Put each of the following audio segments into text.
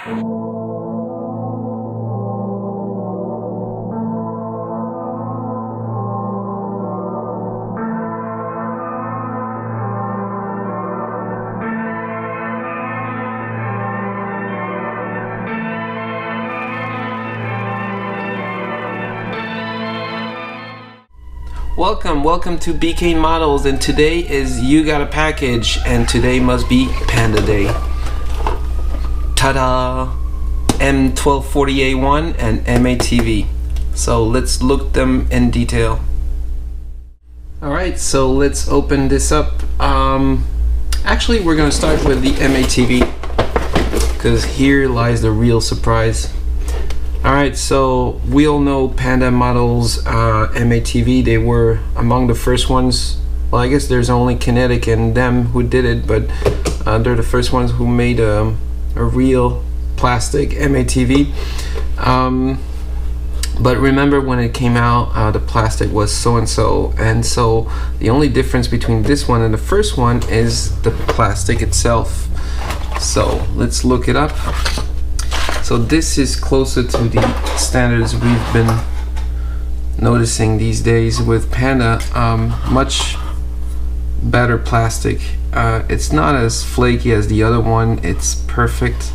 Welcome to BK Models, and today is You Got a Package, and today must be Panda Day. Ta-da! M1240A1 and MATV. So let's look them in detail. Alright, so let's open this up. Actually, we're gonna start with the MATV, because here lies the real surprise. Alright, so we all know Panda Models MATV. They were among the first ones. Well, I guess there's only Kinetic and them who did it, but they're the first ones who made a real plastic MATV. But remember when it came out, the plastic was so-and-so, and so the only difference between this one and the first one is the plastic itself. So let's look it up. So this is closer to the standards we've been noticing these days with Panda. Much better plastic. It's not as flaky as the other one. It's perfect.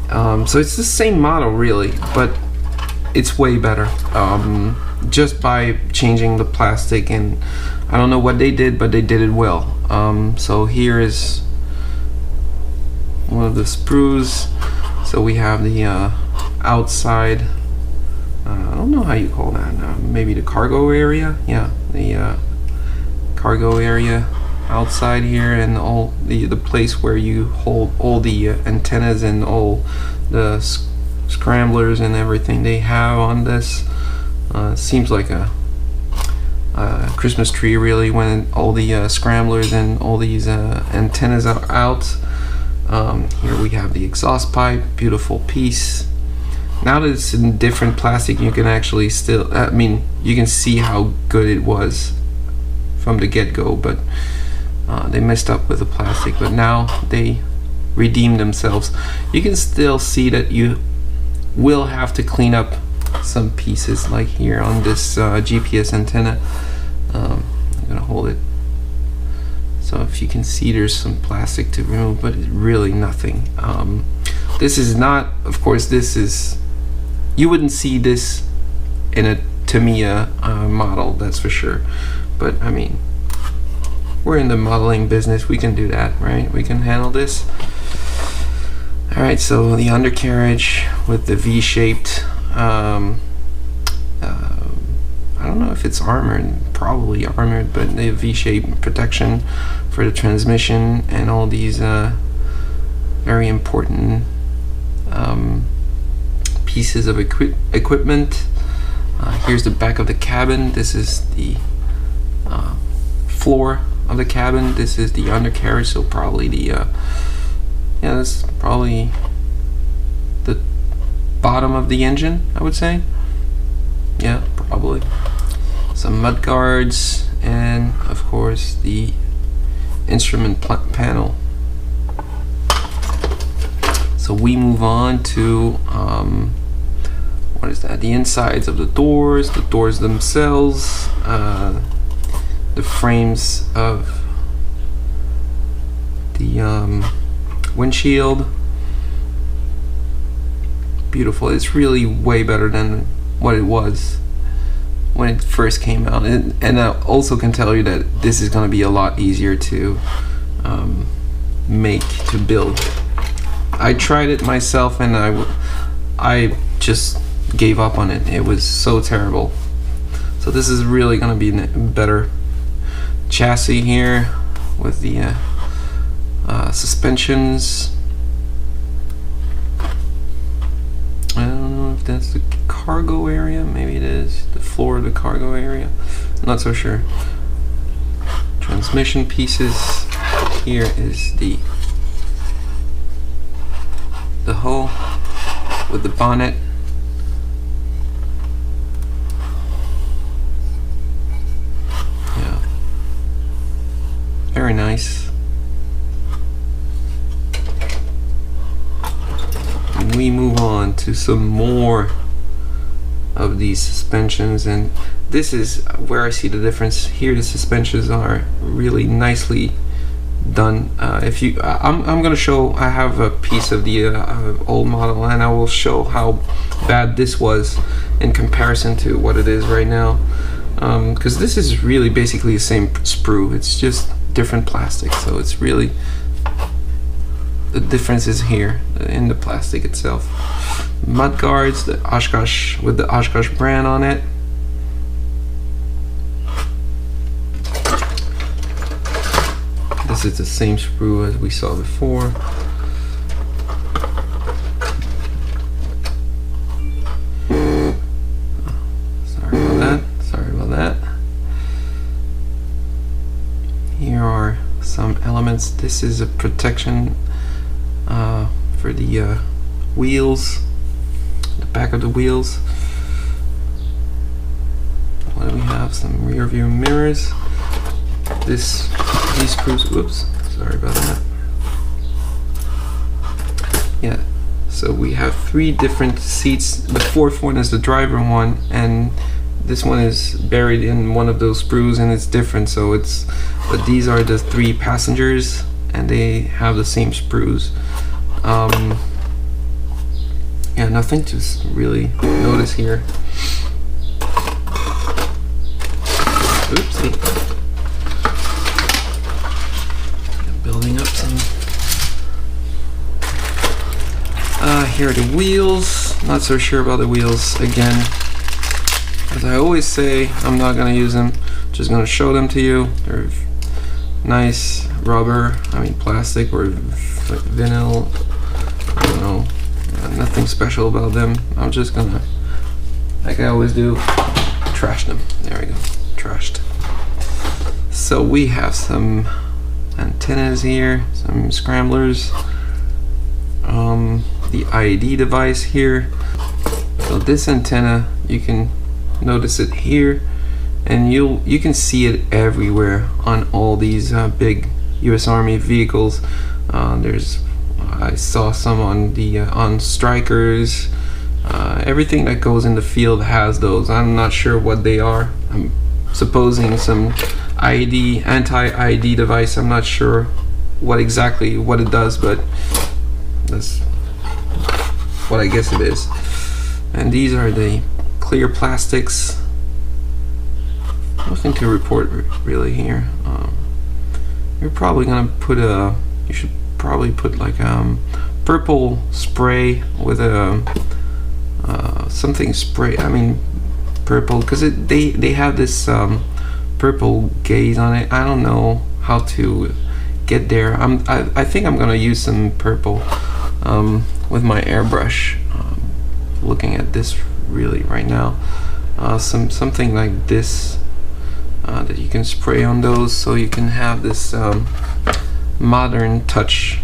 So it's the same model really, but it's way better. Just by changing the plastic, and I don't know what they did, but they did it well. So here is one of the sprues. So we have the outside, I don't know how you call that, maybe the cargo area? Yeah, the cargo area outside here, and all the place where you hold all the antennas and all the scramblers and everything they have on this. Seems like a Christmas tree really, when all the scramblers and all these antennas are out. Here we have the exhaust pipe, beautiful piece. Now that it's in different plastic, you can actually still, you can see how good it was from the get-go, but they messed up with the plastic, but now they redeemed themselves. You can still see that you will have to clean up some pieces, like here on this GPS antenna. I'm gonna hold it. So if you can see, there's some plastic to remove, but it's really nothing. This is not, of course, this is, you wouldn't see this in a Tamiya model, that's for sure. But I mean, we're in the modeling business, we can do that, right? We can handle this. Alright, so the undercarriage with the V-shaped, I don't know if it's armored, probably armored, but the V-shaped protection for the transmission and all these very important pieces of equipment. Here's the back of the cabin. This is the floor of the cabin. This is the undercarriage, so probably the yeah, that's probably the bottom of the engine, I would say. Yeah, probably. Some mud guards, and of course the instrument panel. So we move on to what is that? The insides of the doors themselves, the frames of the windshield. Beautiful. It's really way better than what it was when it first came out, and I also can tell you that this is going to be a lot easier to build. I tried it myself, and I just gave up on it. It was so terrible. So this is really going to be a better chassis here with the suspensions. I don't know if that's the cargo area. Maybe it is the floor of the cargo area. I'm not so sure. Transmission pieces. Here is the hull with the bonnet. Yeah, very nice. we move on to some more of these suspensions, and this is where I see the difference. Here the suspensions are really nicely done. If you I'm gonna show, I have a piece of the old model, and I will show how bad this was in comparison to what it is right now, because this is really basically the same sprue, it's just different plastic. So it's really, the difference is here in the plastic itself. Mud guards, the Oshkosh, with the Oshkosh brand on it. This is the same sprue as we saw before. Sorry about that. Here are some elements. This is a protection for the wheels, the back of the wheels. What do we have? Some rear view mirrors. These screws, whoops, sorry about that. Yeah, so we have 3 different seats. The 4th one is the driver one, and this one is buried in one of those sprues, and it's different. So it's, but these are the 3 passengers, and they have the same sprues. Yeah, nothing to really notice here. Oopsie. Building up some. Here are the wheels. Not so sure about the wheels again. As I always say, I'm not gonna use them. Just gonna show them to you. They're nice rubber. I mean plastic or vinyl. I don't know. Nothing special about them. I'm just gonna, like I always do, trash them. There we go. Trashed. So we have some antennas here, some scramblers, the IED device here. So this antenna, you can notice it here, and you can see it everywhere on all these big US Army vehicles. I saw some on the on Strikers. Everything that goes in the field has those. I'm not sure what they are. I'm supposing some IED, anti-IED device. I'm not sure what exactly it does, but that's what I guess it is. And these are the clear plastics. Nothing to report really here. You're probably gonna put you should probably put like purple spray with a something spray. I mean purple, because they have this purple gaze on it. I don't know how to get there. I think I'm gonna use some purple with my airbrush. Looking at this really right now, something like this that you can spray on those, so you can have this modern touch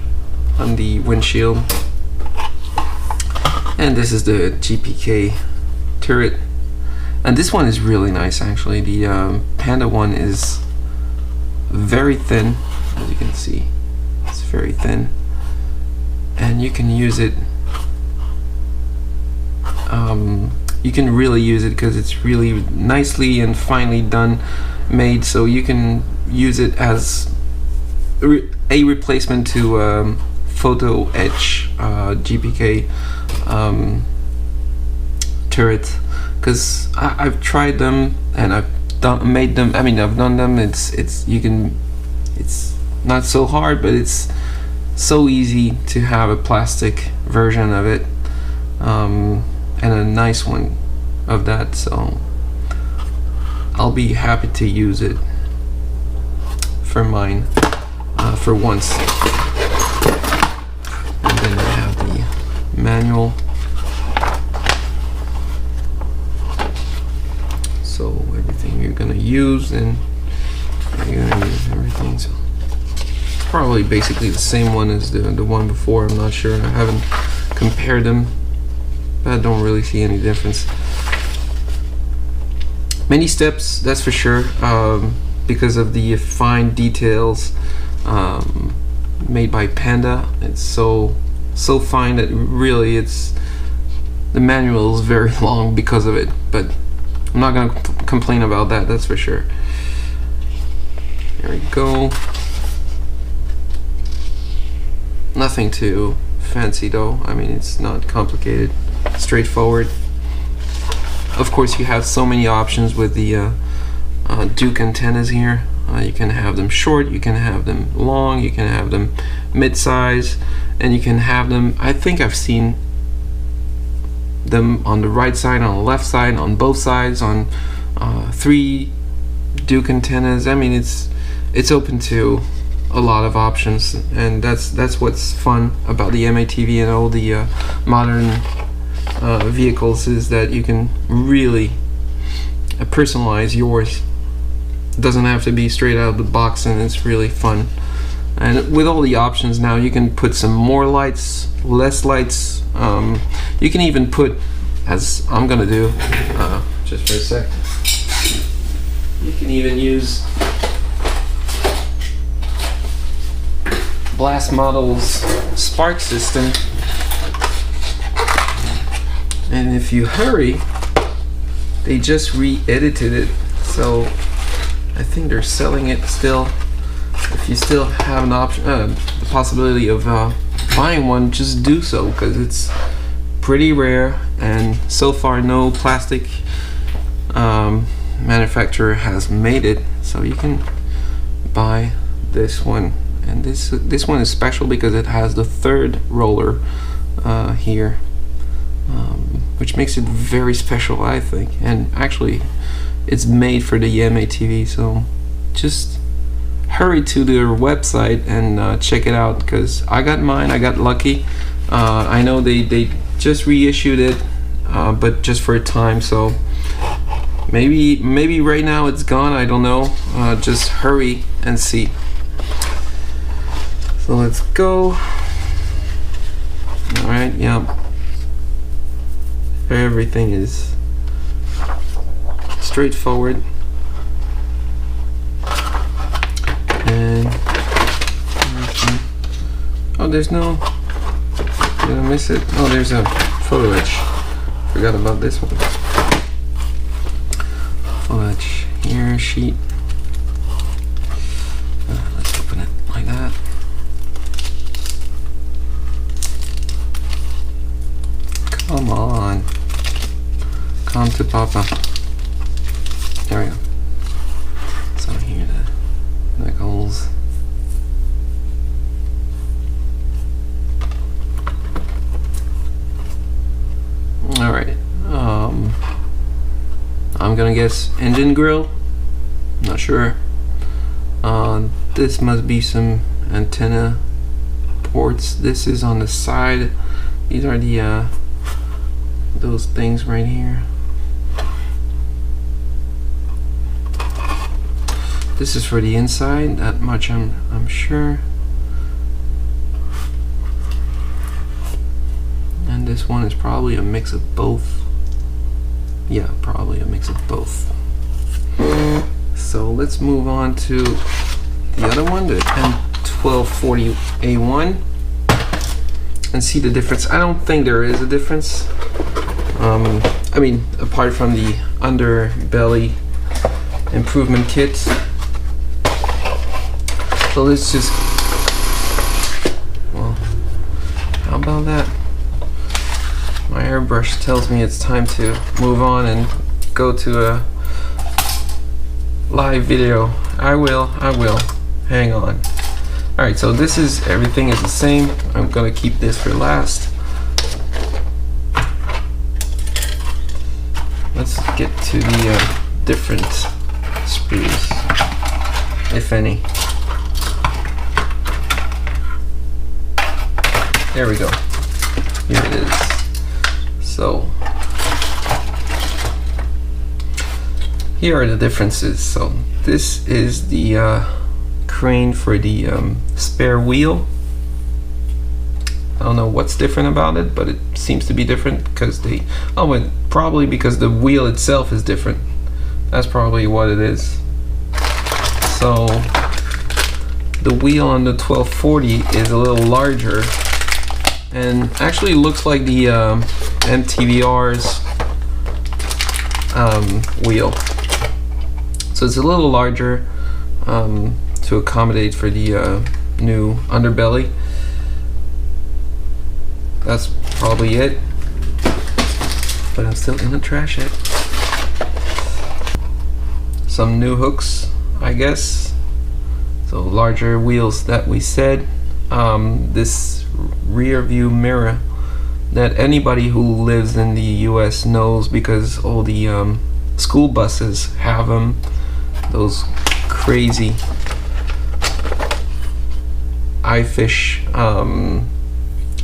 on the windshield. And this is the Gpk Turret, and this one is really nice actually. The Panda one is very thin, as you can see. It's very thin, and you can use it. You can really use it because it's really nicely and finely done, made, so you can use it as a replacement to Photo Etch Gpk Turret, because I've tried them and I've made them. I mean, I've done them. It's not so hard, but it's so easy to have a plastic version of it, and a nice one of that. So I'll be happy to use it for mine for once. And then I have the manual. So everything you're gonna use, and you're gonna use everything. So it's probably basically the same one as the one before. I'm not sure. I haven't compared them. I don't really see any difference. Many steps, that's for sure, because of the fine details made by Panda. It's so so fine that really the manual is very long because of it, but I'm not gonna complain about that, that's for sure. There we go. Nothing too fancy though. I mean, it's not complicated, straightforward. Of course, you have so many options with the Duke antennas here. You can have them short, you can have them long, you can have them mid-size, and you can have them, I think I've seen them on the right side, on the left side, on both sides, on 3 Duke antennas. I mean, it's open to a lot of options, and that's what's fun about the MATV and all the modern vehicles, is that you can really personalize yours. It doesn't have to be straight out of the box, and it's really fun. And with all the options now, you can put some more lights, less lights. You can even put, as I'm gonna do, just for a sec, you can even use Blast Model's spark system, and if you hurry, they just re-edited it, so I think they're selling it still. If you still have an option, the possibility of buying one, just do so, because it's pretty rare, and so far no plastic manufacturer has made it, so you can buy this one. And this one is special because it has the 3rd roller here, which makes it very special, I think. And actually, it's made for the MATV, so just hurry to their website and check it out, because I got mine. I got lucky. I know they just reissued it, but just for a time, so maybe right now it's gone, I don't know. Just hurry and see. So let's go. Alright, yep. Everything is straightforward. And oh, there's no, did I miss it? Oh, there's a photo etch. Forgot about this one. Photo etch here, sheet. Let's open it like that. Come on. Come to Papa. There we go. So here the nickels. Alright. I'm gonna guess engine grill. Not sure. This must be some antenna ports. This is on the side. These are the those things right here. This is for the inside, that much I'm sure. And this one is probably a mix of both. Yeah, probably a mix of both. So let's move on to the other one, the M1240A1, and see the difference. I don't think there is a difference. I mean, apart from the underbelly improvement kit. So let's just, well, how about that? My airbrush tells me it's time to move on and go to a live video. I will. Hang on. Alright, so this is, everything is the same. I'm gonna keep this for last. Let's get to the different screws, if any. There we go. Here it is. So here are the differences. So this is the crane for the spare wheel. I don't know what's different about it, but it seems to be different because they, oh, and probably because the wheel itself is different. That's probably what it is. So the wheel on the 1240 is a little larger and actually looks like the MTVR's wheel. So it's a little larger to accommodate for the new underbelly. That's probably it, but I'm still gonna trash it. Some new hooks, I guess. So larger wheels that we said. This rear view mirror that anybody who lives in the US knows, because all the school buses have them. Those crazy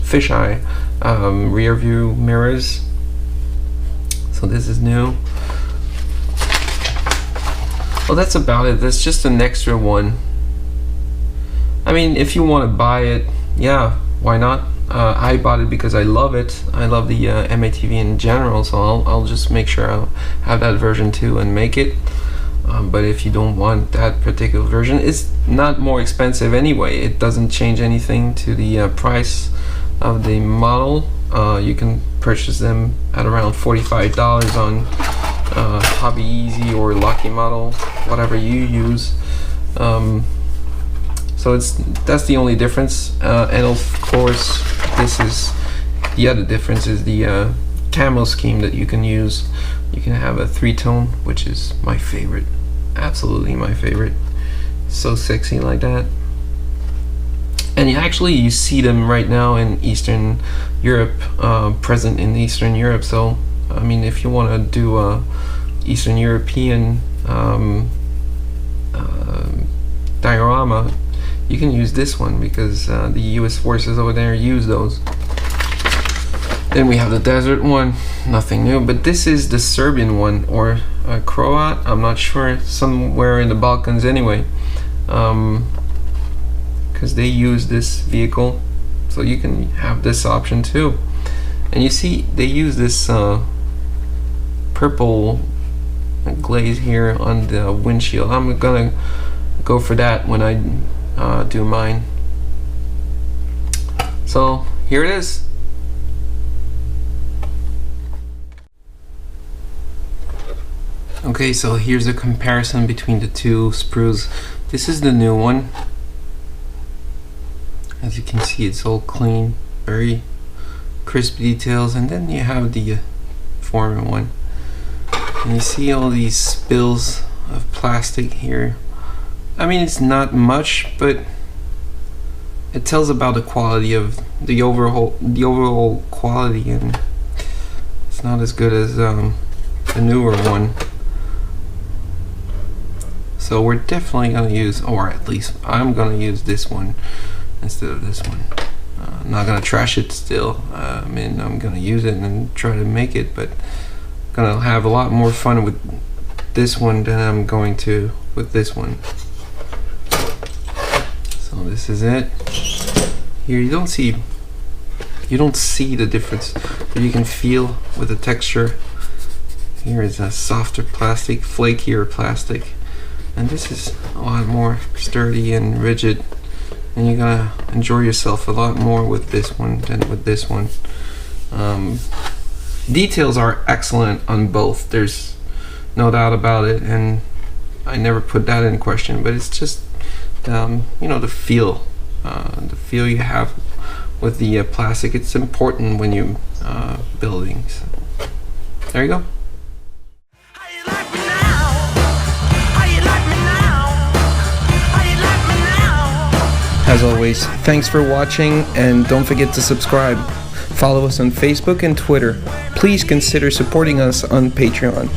fisheye rear view mirrors. So this is new. Well, that's about it. That's just an extra one. I mean, if you want to buy it, yeah, why not? I bought it because I love it. I love the MATV in general, so I'll just make sure I'll have that version too and make it. But if you don't want that particular version, it's not more expensive anyway. It doesn't change anything to the price of the model. You can purchase them at around $45 on Hobby Easy or Lucky Model, whatever you use. So that's the only difference, and of course this is the other difference is the camo scheme that you can use. You can have a 3-tone, which is my favorite, absolutely my favorite. So sexy like that. And you see them right now in Eastern Europe, present in Eastern Europe. So I mean, if you want to do a Eastern European diorama, you can use this one, because the US forces over there use those. Then we have the desert one, nothing new, but this is the Serbian one, or Croat, I'm not sure, somewhere in the Balkans anyway, because they use this vehicle, so you can have this option too. And you see they use this purple glaze here on the windshield. I'm gonna go for that when I do mine. So here it is. Okay, so here's a comparison between the two sprues. This is the new one. As you can see, it's all clean, very crisp details, and then you have the former one. And you see all these spills of plastic here. I mean, it's not much, but it tells about the quality of the overall quality, and it's not as good as the newer one. So we're definitely gonna use, or at least I'm gonna use this one instead of this one. I'm not gonna trash it still. I mean, I'm gonna use it and try to make it, but I'm gonna have a lot more fun with this one than I'm going to with this one. So this is it. Here you don't see the difference, but you can feel with the texture. Here is a softer plastic, flakier plastic, and this is a lot more sturdy and rigid, and you're gonna enjoy yourself a lot more with this one than with this one. Details are excellent on both, there's no doubt about it, and I never put that in question, but it's just you know, the feel you have with the plastic. It's important when you're building. So there you go. As always, thanks for watching, and don't forget to subscribe. Follow us on Facebook and Twitter. Please consider supporting us on Patreon.